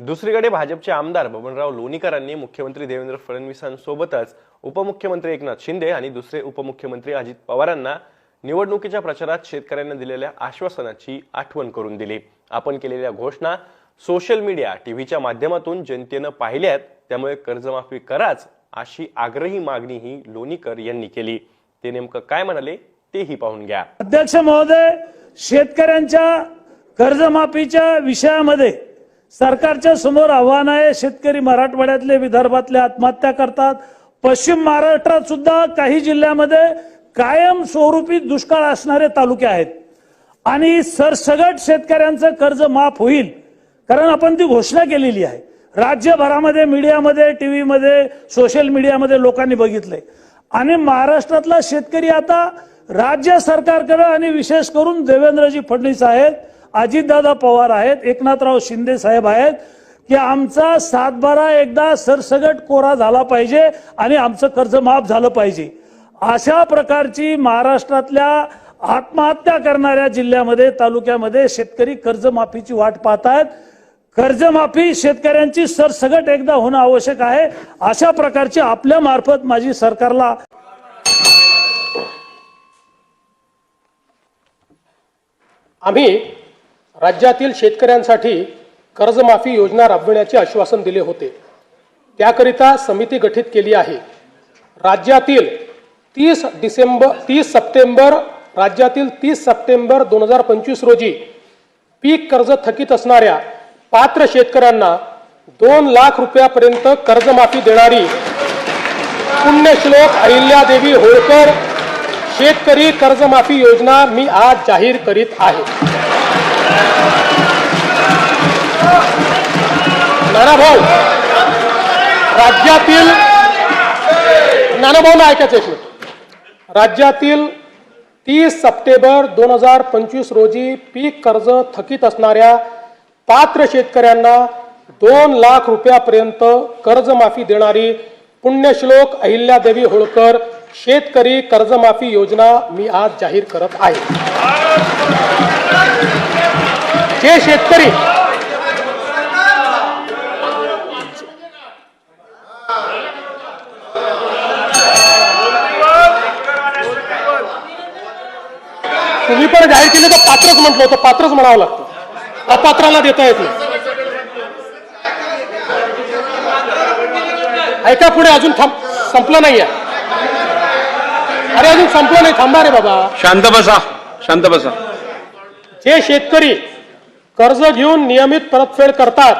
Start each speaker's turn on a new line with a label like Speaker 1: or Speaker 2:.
Speaker 1: दुसरीकडे भाजपचे आमदार बबनराव लोणीकरांनी मुख्यमंत्री देवेंद्र फडणवीसांसोबतच उपमुख्यमंत्री एकनाथ शिंदे आणि दुसरे उपमुख्यमंत्री अजित पवारांना निवडणुकीच्या प्रचारात शेतकऱ्यांना दिलेल्या आश्वासनाची आठवण करून दिली। आपण केलेल्या घोषणा सोशल मीडिया, टीव्हीच्या माध्यमातून जनतेने पाहिल्यात, त्यामुळे कर्जमाफी कराच अशी आग्रही मागणीही लोणीकर यांनी केली। ते नेमकं काय म्हणाले तेही पाहून घ्या।
Speaker 2: अध्यक्ष महोदय, शेतकऱ्यांच्या कर्जमाफीच्या विषयामध्ये सरकारच्या समोर आव्हान आहे। शेतकरी मराठवाड्यातले, विदर्भातले आत्महत्या करतात। पश्चिम महाराष्ट्रात सुद्धा काही जिल्ह्यामध्ये कायम स्वरूपी दुष्काळ असणारे तालुके आहेत आणि सरसगट शेतकऱ्यांचं कर्ज माफ होईल, कारण आपण ती घोषणा केलेली आहे। राज्यभरामध्ये मीडियामध्ये, टीव्हीमध्ये, सोशल मीडियामध्ये लोकांनी बघितलंय आणि महाराष्ट्रातला शेतकरी आता राज्य सरकारकडे आणि विशेष करून देवेंद्रजी फडणवीस आहेत, अजितदादा पवार आहेत, एकनाथराव शिंदे साहेब आहेत की आमचा सातबारा एकदा सरसगट कोरा झाला पाहिजे आणि आमचं कर्ज माफ झालं पाहिजे। अशा प्रकारची महाराष्ट्रातल्या आत्महत्या करणाऱ्या जिल्ह्यामध्ये, तालुक्यामध्ये शेतकरी कर्जमाफीची वाट पाहतायत। कर्जमाफी शेतकऱ्यांची सरसगट एकदा होणं आवश्यक आहे। अशा प्रकारची आपल्या मार्फत माझी सरकारला
Speaker 3: आम्ही राज्यातील शेतकऱ्यांसाठी कर्जमाफी योजना राबविण्याचे आश्वासन दिले होते। त्याकरिता समिती गठीत केली आहे। राज्यातील 30 सप्टेंबर 2025 रोजी पीक कर्ज थकीत असणाऱ्या पात्र शेतकऱ्यांना 2 लाख रुपयापर्यंत कर्जमाफी देणारी पुण्यश्लोक अहिल्यादेवी होळकर शेतकरी कर्जमाफी योजना मी आज जाहीर करीत आहे। नानाभाऊ, राज्यातील राज्यातील 30 सप्टेंबर 2025 रोजी पीक कर्ज थकीत असणाऱ्या पात्र शेतकऱ्यांना 2 लाख रुपयापर्यंत कर्जमाफी देणारी पुण्यश्लोक अहिल्यादेवी होळकर शेतकरी कर्जमाफी योजना मी आज जाहीर करत आहे। जे शेतकरी तुम्ही पण जाहीर केले तर पात्रच म्हटलं होतं, पात्रच म्हणावं लागतं, अपात्राला देता येत नाही। ऐका पुढे, अजून संपलं नाहीये। अरे अजून संपलं नाही, थांबा रे बाबा,
Speaker 4: शांत बसा, शांत बसा।
Speaker 3: जे शेतकरी कर्ज घेऊन नियमित परतफेड करतात